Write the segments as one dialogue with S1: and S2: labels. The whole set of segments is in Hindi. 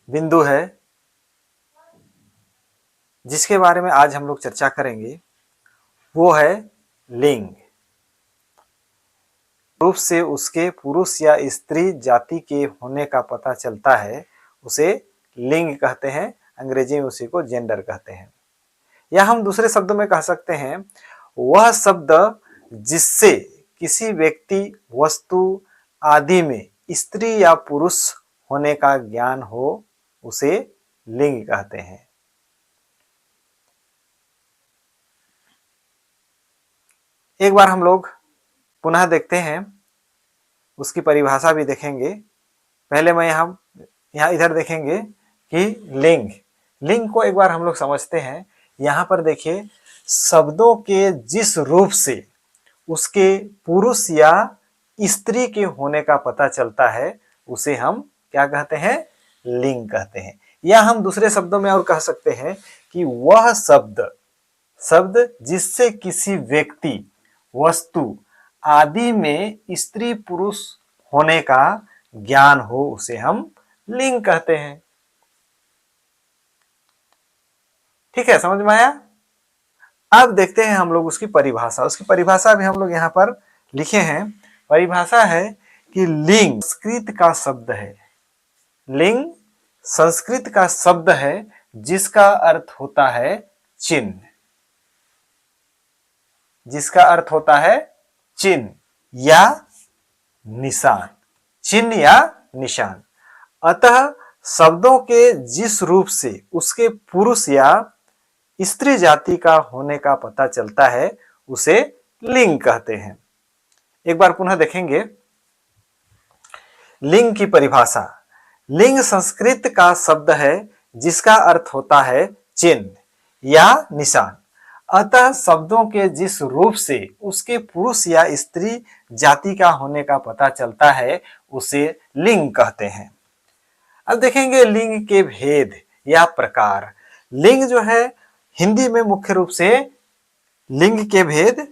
S1: बिंदु है जिसके बारे में आज हम लोग चर्चा करेंगे, वो है लिंग। रूप से उसके पुरुष या स्त्री जाति के होने का पता चलता है, उसे लिंग कहते हैं। अंग्रेजी में उसी को जेंडर कहते हैं। या हम दूसरे शब्दों में कह सकते हैं, वह शब्द जिससे किसी व्यक्ति, वस्तु आदि में स्त्री या पुरुष होने का ज्ञान हो, उसे लिंग कहते हैं। एक बार हम लोग पुनः देखते हैं, उसकी परिभाषा भी देखेंगे। पहले मैं यहाँ इधर देखेंगे कि लिंग, लिंग को एक बार हम लोग समझते हैं। यहाँ पर देखिए, शब्दों के जिस रूप से उसके पुरुष या स्त्री के होने का पता चलता है, उसे हम क्या कहते हैं? लिंग कहते हैं। या हम दूसरे शब्दों में और कह सकते हैं कि वह शब्द जिससे किसी व्यक्ति, वस्तु आदि में स्त्री पुरुष होने का ज्ञान हो, उसे हम लिंग कहते हैं। ठीक है, समझ में आया? अब देखते हैं हम लोग उसकी परिभाषा। उसकी परिभाषा भी हम लोग यहाँ पर लिखे हैं। परिभाषा है कि लिंग संस्कृत का शब्द है। लिंग संस्कृत का शब्द है जिसका अर्थ होता है चिन्ह। जिसका अर्थ होता है चिन्ह या निशान। चिन्ह या निशान। अतः शब्दों के जिस रूप से उसके पुरुष या स्त्री जाति का होने का पता चलता है, उसे लिंग कहते हैं। एक बार पुनः देखेंगे लिंग की परिभाषा। लिंग संस्कृत का शब्द है जिसका अर्थ होता है चिन्ह या निशान। अतः शब्दों के जिस रूप से उसके पुरुष या स्त्री जाति का होने का पता चलता है, उसे लिंग कहते हैं। अब देखेंगे लिंग के भेद या प्रकार। लिंग जो है, हिंदी में मुख्य रूप से लिंग के भेद,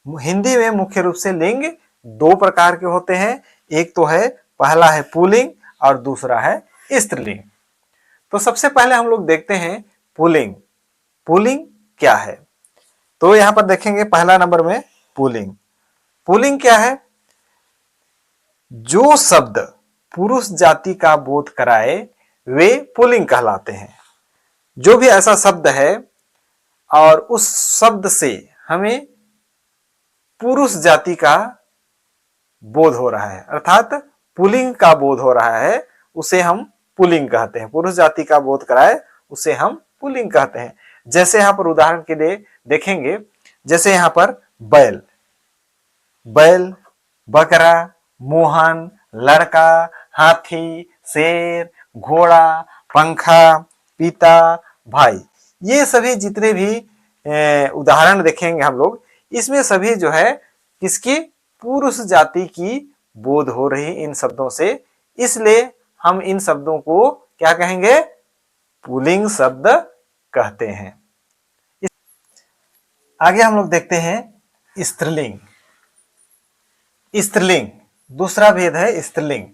S1: हिंदी में मुख्य रूप से लिंग दो प्रकार के होते हैं। एक तो है, पहला है पुल्लिंग और दूसरा है स्त्रीलिंग। तो सबसे पहले हम लोग देखते हैं पुल्लिंग। पुल्लिंग क्या है? तो यहां पर देखेंगे पहला नंबर में पुल्लिंग। पुल्लिंग क्या है? जो शब्द पुरुष जाति का बोध कराए, वे पुल्लिंग कहलाते हैं। जो भी ऐसा शब्द है और उस शब्द से हमें पुरुष जाति का बोध हो रहा है, अर्थात पुल्लिंग का बोध हो रहा है, उसे हम पुल्लिंग कहते हैं। पुरुष जाति का बोध कराए, उसे हम पुल्लिंग कहते हैं। जैसे यहां पर उदाहरण के लिए देखेंगे, जैसे यहां पर बैल, बैल, बकरा, मोहन, लड़का, हाथी, शेर, घोड़ा, पंखा, पिता, भाई, ये सभी जितने भी उदाहरण देखेंगे हम लोग, इसमें सभी जो है किसकी? पुरुष जाति की बोध हो रही इन शब्दों से। इसलिए हम इन शब्दों को क्या कहेंगे? पुल्लिंग शब्द कहते हैं। आगे हम लोग देखते हैं स्त्रीलिंग। स्त्रीलिंग, दूसरा भेद है स्त्रीलिंग।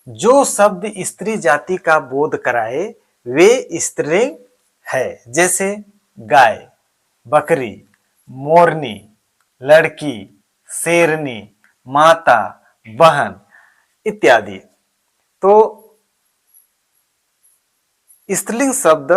S1: जो शब्द स्त्री जाति का बोध कराए, वे स्त्रीलिंग है। जैसे गाय, बकरी, मोरनी, लड़की, शेरनी, माता, बहन इत्यादि। तो स्त्रीलिंग शब्द,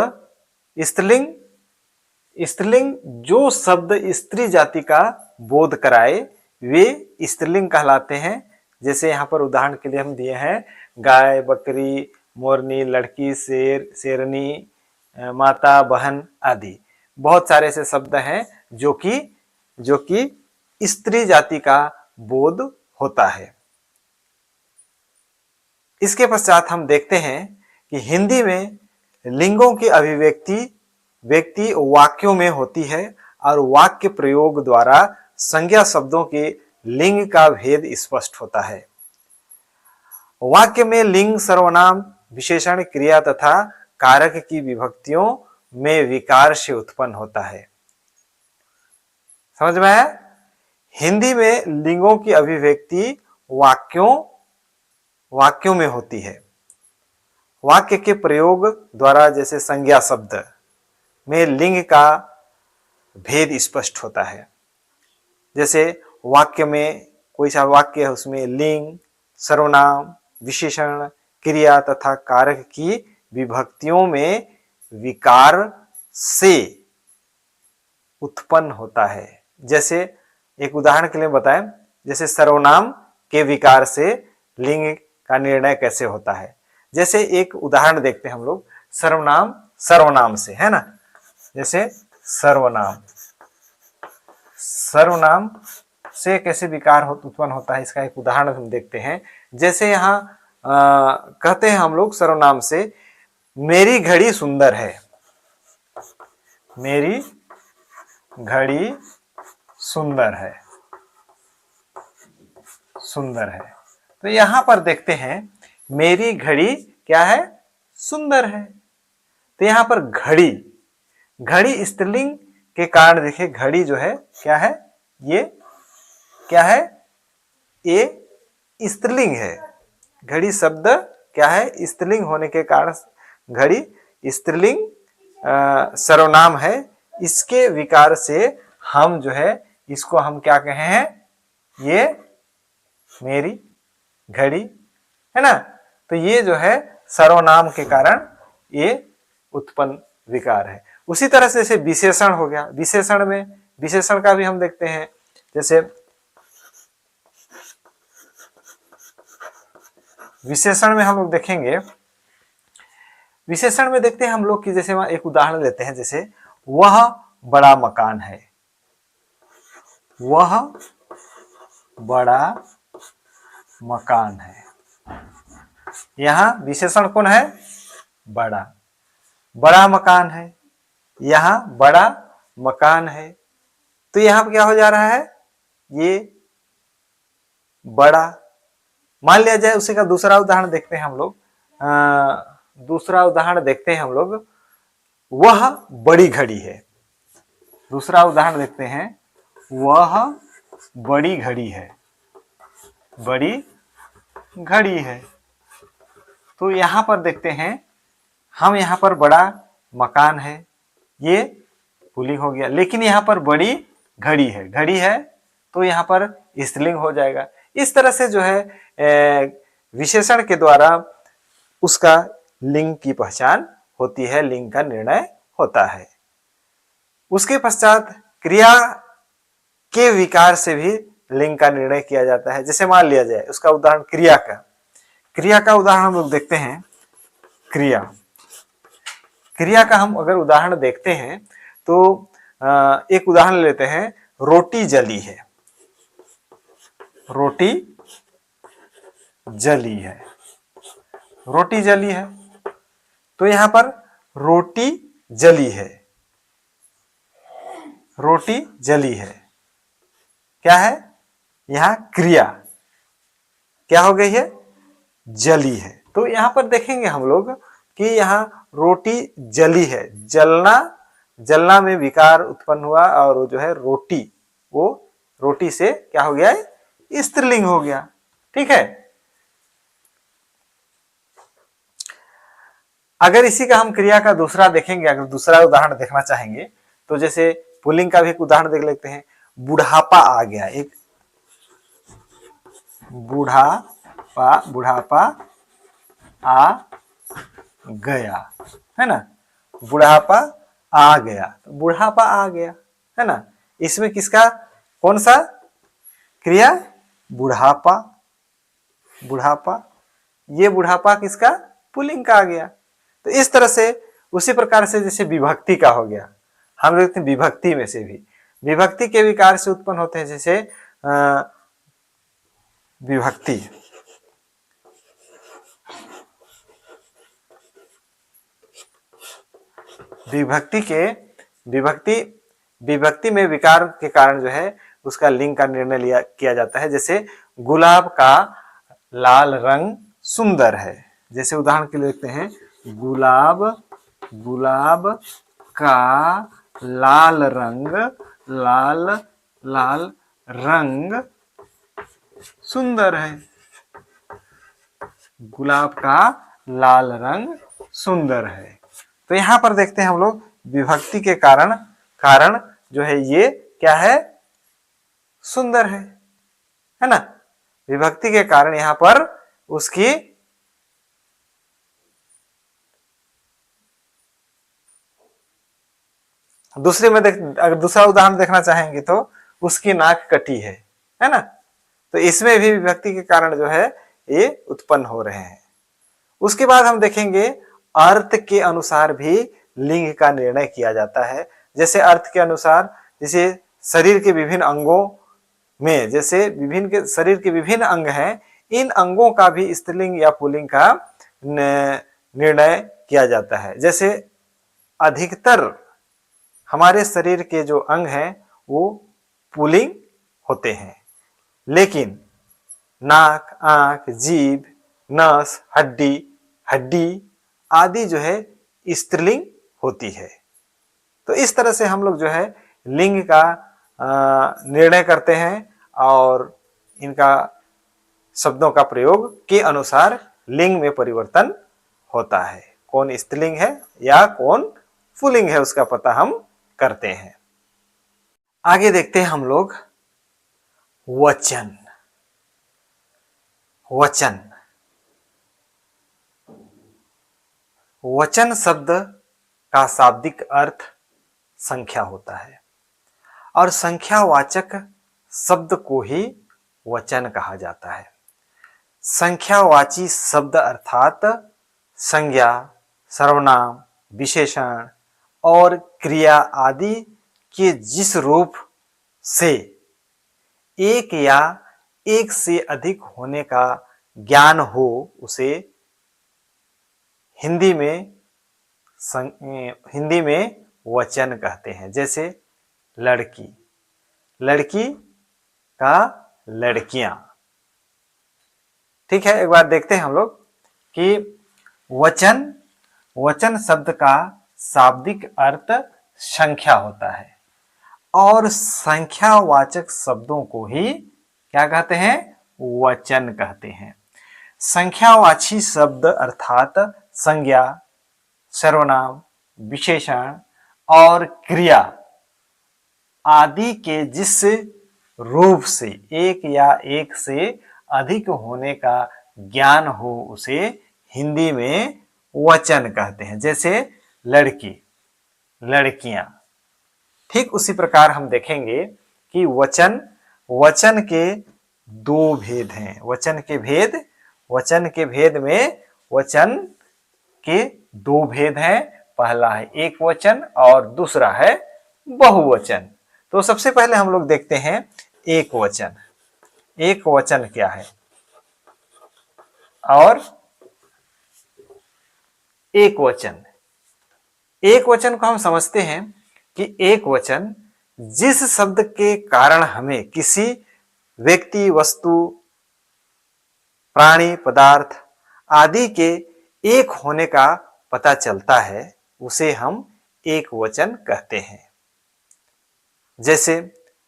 S1: स्त्रीलिंग जो शब्द स्त्री जाति का बोध कराए, वे स्त्रीलिंग कहलाते हैं। जैसे यहाँ पर उदाहरण के लिए हम दिए हैं गाय, बकरी, मोरनी, लड़की, शेर, शेरनी, माता, बहन आदि। बहुत सारे ऐसे शब्द हैं जो कि स्त्री जाति का बोध होता है। इसके पश्चात हम देखते हैं कि हिंदी में लिंगों की अभिव्यक्ति वाक्यों में होती है और वाक्य प्रयोग द्वारा संज्ञा शब्दों के लिंग का भेद स्पष्ट होता है। वाक्य में लिंग सर्वनाम, विशेषण, क्रिया तथा कारक की विभक्तियों में विकार से उत्पन्न होता है। समझ में आया? हिंदी में लिंगों की अभिव्यक्ति वाक्यों में होती है वाक्य के प्रयोग द्वारा जैसे संज्ञा शब्द में लिंग का भेद स्पष्ट होता है। जैसे वाक्य में कोई सा वाक्य है, उसमें लिंग, सर्वनाम, विशेषण, क्रिया तथा कारक की विभक्तियों में विकार से उत्पन्न होता है। जैसे एक उदाहरण के लिए बताएं, जैसे सर्वनाम के विकार से लिंग का निर्णय कैसे होता है। जैसे एक उदाहरण देखते हैं हम लोग, सर्वनाम सर्वनाम से, है ना। जैसे सर्वनाम सर्वनाम से कैसे विकार उत्पन्न होता है, इसका एक उदाहरण हम देखते हैं। जैसे यहाँ कहते हैं हम लोग सर्वनाम से, मेरी घड़ी सुंदर है, मेरी घड़ी सुंदर है, सुंदर है। तो यहां पर देखते हैं मेरी घड़ी क्या है, सुंदर है। तो यहां पर घड़ी, घड़ी स्त्रीलिंग के कारण देखिए घड़ी जो है क्या है, ये क्या है, ये स्त्रीलिंग है। घड़ी शब्द क्या है, स्त्रीलिंग होने के कारण घड़ी स्त्रीलिंग सर्वनाम है। इसके विकार से हम जो है इसको हम क्या कहे हैं, ये मेरी घड़ी, है ना। तो ये जो है सर्वनाम के कारण ये उत्पन्न विकार है। उसी तरह से जैसे विशेषण हो गया, विशेषण में विशेषण का भी हम देखते हैं। जैसे विशेषण में हम लोग देखेंगे, विशेषण में देखते हैं हम लोग कि जैसे वहां एक उदाहरण लेते हैं, जैसे वह बड़ा मकान है, वह बड़ा मकान है। यहां विशेषण कौन है, बड़ा, बड़ा मकान है, यहां बड़ा मकान है। तो यहां पर क्या हो जा रहा है, ये बड़ा। मान लिया जाए उसी का दूसरा उदाहरण देखते हैं हम लोग, दूसरा उदाहरण देखते हैं हम लोग, वह बड़ी घड़ी है। दूसरा उदाहरण देखते हैं, वह बड़ी घड़ी है, बड़ी घड़ी है। तो यहां पर देखते हैं हम, यहां पर बड़ा मकान है, ये पुल्लिंग हो गया, लेकिन यहां पर बड़ी घड़ी है, घड़ी है तो यहां पर स्त्रीलिंग हो जाएगा। इस तरह से जो है विशेषण के द्वारा उसका लिंग की पहचान होती है, लिंग का निर्णय होता है। उसके पश्चात क्रिया के विकार से भी लिंग का निर्णय किया जाता है। जैसे मान लिया जाए उसका उदाहरण क्रिया का, क्रिया का उदाहरण हम लोग देखते हैं। क्रिया, क्रिया का हम अगर उदाहरण देखते हैं तो एक उदाहरण लेते हैं, रोटी जली है, रोटी जली है, रोटी जली है। तो यहां पर रोटी जली है, रोटी जली है क्या है, यहां क्रिया क्या हो गई है, जली है। तो यहां पर देखेंगे हम लोग कि यहां रोटी जली है, जलना, जलना में विकार उत्पन्न हुआ और वो जो है रोटी, वो रोटी से क्या हो गया है, स्त्रीलिंग हो गया। ठीक है। अगर इसी का हम क्रिया का दूसरा देखेंगे, अगर दूसरा उदाहरण देखना चाहेंगे तो जैसे पुल्लिंग का भी एक उदाहरण देख लेते हैं, बुढ़ापा आ गया, एक बुढ़ापा, बुढ़ापा आ गया, है ना, बुढ़ापा आ गया, तो बुढ़ापा आ गया, है ना। इसमें किसका कौन सा क्रिया, बुढ़ापा, बुढ़ापा, ये बुढ़ापा किसका, पुल्लिंग का आ गया। तो इस तरह से उसी प्रकार से जैसे विभक्ति का हो गया, हम देखते हैं विभक्ति में से भी विभक्ति के विकार से उत्पन्न होते हैं। जैसे विभक्ति, विभक्ति के विभक्ति में विकार के कारण जो है उसका लिंग का निर्णय लिया किया जाता है। जैसे गुलाब का लाल रंग सुंदर है, जैसे उदाहरण के लिए देखते हैं, गुलाब, गुलाब का लाल रंग, लाल लाल रंग सुंदर है, गुलाब का लाल रंग सुंदर है। तो यहां पर देखते हैं हम लोग विभक्ति के कारण कारण जो है ये क्या है, सुंदर है ना। विभक्ति के कारण यहां पर उसकी दूसरे में अगर दूसरा उदाहरण देखना चाहेंगे तो उसकी नाक कटी है ना। तो इसमें भी विभक्ति के कारण जो है ये उत्पन्न हो रहे हैं। उसके बाद हम देखेंगे अर्थ के अनुसार भी लिंग का निर्णय किया जाता है। जैसे अर्थ के अनुसार, जैसे शरीर के विभिन्न अंगों में, जैसे शरीर के विभिन्न अंग हैं, इन अंगों का भी स्त्रीलिंग या पुल्लिंग का निर्णय किया जाता है। जैसे अधिकतर हमारे शरीर के जो अंग हैं वो पुल्लिंग होते हैं, लेकिन नाक, आंख, जीभ, नस, हड्डी आदि जो है स्त्रीलिंग होती है। तो इस तरह से हम लोग जो है लिंग का निर्णय करते हैं और इनका शब्दों का प्रयोग के अनुसार लिंग में परिवर्तन होता है। कौन स्त्रीलिंग है या कौन पुल्लिंग है उसका पता हम करते हैं। आगे देखते हैं हम लोग वचन। वचन शब्द का शाब्दिक अर्थ संख्या होता है और संख्यावाचक शब्द को ही वचन कहा जाता है। संख्यावाची शब्द अर्थात संज्ञा, सर्वनाम, विशेषण और क्रिया आदि के जिस रूप से एक या एक से अधिक होने का ज्ञान हो उसे हिंदी में वचन कहते हैं। जैसे लड़की का लड़कियां। ठीक है, एक बार देखते हैं हम लोग कि वचन शब्द का शाब्दिक अर्थ संख्या होता है और संख्यावाचक शब्दों को ही क्या कहते हैं, वचन कहते हैं। संख्यावाची शब्द अर्थात संज्ञा, सर्वनाम, विशेषण और क्रिया आदि के जिस रूप से एक या एक से अधिक होने का ज्ञान हो उसे हिंदी में वचन कहते हैं। जैसे लड़की, लड़कियां। ठीक उसी प्रकार हम देखेंगे कि वचन के दो भेद हैं। वचन के भेद में वचन के दो भेद हैं। पहला है एक वचन और दूसरा है बहुवचन। तो सबसे पहले हम लोग देखते हैं एक वचन। एक वचन क्या है और एक वचन को हम समझते हैं कि एक वचन जिस शब्द के कारण हमें किसी व्यक्ति, वस्तु, प्राणी, पदार्थ आदि के एक होने का पता चलता है उसे हम एक वचन कहते हैं। जैसे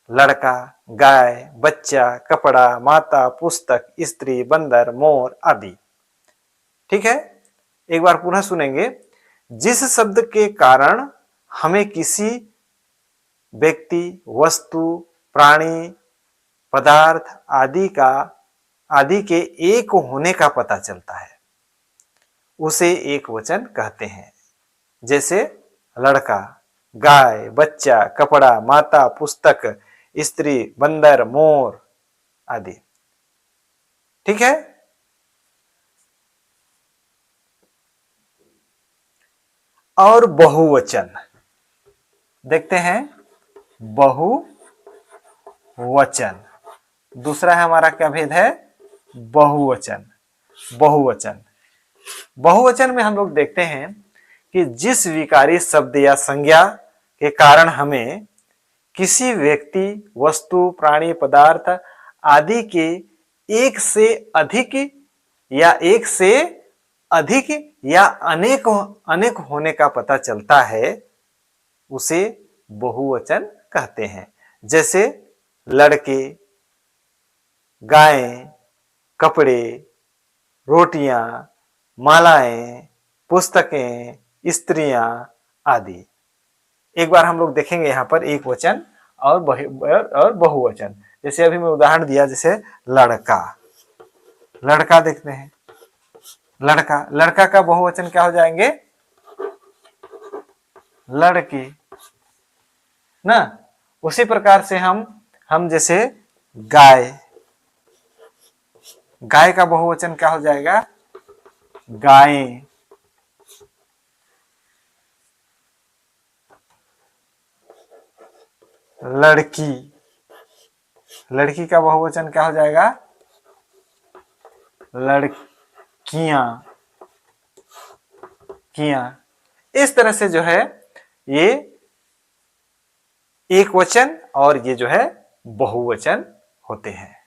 S1: लड़का, गाय, बच्चा, कपड़ा, माता, पुस्तक, स्त्री, बंदर, मोर आदि। ठीक है, एक बार पुनः सुनेंगे। जिस शब्द के कारण हमें किसी व्यक्ति, वस्तु, प्राणी, पदार्थ आदि के एक होने का पता चलता है उसे एक वचन कहते हैं। जैसे लड़का, गाय, बच्चा, कपड़ा, माता, पुस्तक, स्त्री, बंदर, मोर आदि। ठीक है, और बहुवचन देखते हैं। बहुवचन दूसरा है हमारा क्या भेद है, बहुवचन। बहुवचन में हम लोग देखते हैं कि जिस विकारी शब्द या संज्ञा के कारण हमें किसी व्यक्ति, वस्तु, प्राणी, पदार्थ आदि के एक से अधिक या अनेक होने का पता चलता है उसे बहुवचन कहते हैं। जैसे लड़के, गायें, कपड़े, रोटियां, मालाएं, पुस्तकें, स्त्रियां आदि। एक बार हम लोग देखेंगे यहाँ पर एक वचन और बहुवचन। जैसे अभी मैं उदाहरण दिया, जैसे लड़का, लड़का देखते हैं, लड़का, लड़का का बहुवचन क्या हो जाएंगे? लड़की ना। उसी प्रकार से हम जैसे गाय, गाय का बहुवचन क्या हो जाएगा? गायें। लड़की, लड़की का बहुवचन क्या हो जाएगा? लड़कियां, कियां। इस तरह से जो है ये एक वचन और ये जो है बहुवचन होते हैं।